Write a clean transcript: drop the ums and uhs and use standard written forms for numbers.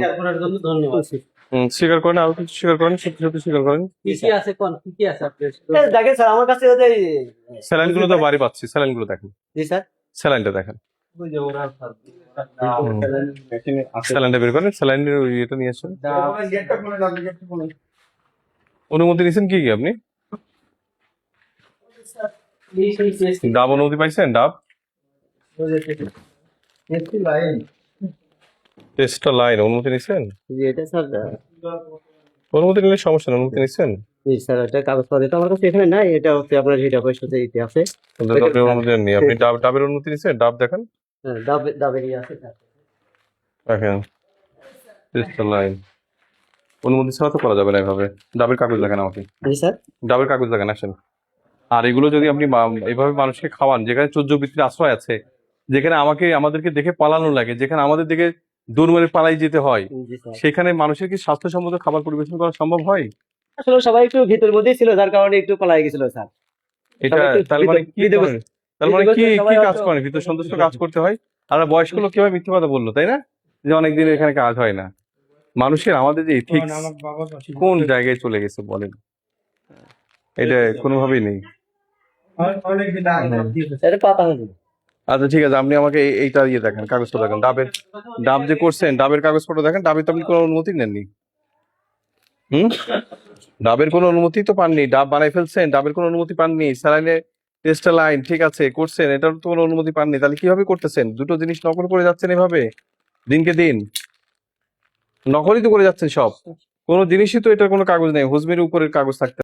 Share করার জন্য ধন্যবাদ। স্বীকার করেন, আরো কিছু স্বীকার করেন, সত্যি সত্যি স্বীকার করেন। কি কি আছে কোন কি কি আছে আপনার? দেখেন স্যার আমার কাছে ওই যে স্যালাইন গুলো তো বাড়ি পাচ্ছি, স্যালাইন গুলো দেখেন, জি স্যার স্যালাইনটা দেখেন, ওই যে ওরা স্যালাইনটা বের করেন, স্যালাইনের ইয়েটা নিয়ে আসেন। অনুমতি নিয়েছেন কি কি আপনি? ডাব অনুমতি পাইছেন? ডাব টেস্টটা লাইন অনুমতি নিয়েছেন? জি এটা স্যার অনুমতি নিলে সমস্যা নেই, অনুমতি নিয়েছেন? জি স্যার এটা কাগজপত্র তো আমার কাছে এখানে নাই, এটা হচ্ছে আপনার হিট অফিস সাথে ইতি আছে। আপনি অনুমতি নেননি, আপনি ডাবের অনুমতি নিয়েছেন? ডাব দেখেন, হ্যাঁ দাবেরই আছে স্যার। দেখেন টেস্টটা লাইন, অনুমতি ছাড়া তো করা যাবে না এভাবে। ডাবের কাগজ দেখেন আমাকে, জি স্যার ডাবের কাগজ দেখেন, আসেন। আর এগুলো যদি আপনি এইভাবে মানুষকে খাওয়ান, যেখানে চোদ্দ বৃত্তির আশ্রয় আছে, যেখানে আমাদেরকে দেখে পালানো লাগে, যেখানে আমাদের দিকে দৌড় মেরে পালাই যেতে হয়, জি স্যার সেখানে মানুষের কি স্বাস্থ্যসম্মত খাবার পরিবেশন করা সম্ভব হয়? আসলে সবাই একটু ভিতর মধ্যেই ছিল, যার কারণে একটু পালাই গেছিল স্যার। এটা তার মানে কি করেন? তার মানে কি কি কাজ করেন? ভিতর সন্তুষ্ট কাজ করতে হয়। আর বয়স্ক লোক কিভাবে মিথ্যে কথা বললো, তাই না? যে অনেকদিন এখানে কাজ হয় না। মানুষের আমাদের যে এথিক্স কোন জায়গায় চলে গেছে বলেন, এটা কোনোভাবেই নেই। এটা পাতা হয়নি। আচ্ছা ঠিক আছে, আপনি আমাকে এইটা ইয়ে দেখেন, কাগজটা দেখেন, ডাব যে করছেন, ডাবের কাগজপত্র দেখেন। ডাবের তো আপনি কোনো অনুমতি নেননি। ডাবের কোনো অনুমতি তো পাননি, ডাব বানাই ফেলছেন, ডাবের কোনো অনুমতি পাননি। স্যালাইনে টেস্টা লাইন ঠিক আছে করছেন, এটার তো কোনো অনুমতি পাননি, তাহলে কিভাবে করতেছেন? দুটো জিনিস নকল করে যাচ্ছেন এভাবে দিনকে দিন, নকলই তো করে যাচ্ছেন সব। কোনো জিনিসই তো এটার কোনো কাগজ নেই, হুজমের উপরের কাগজ থাকতে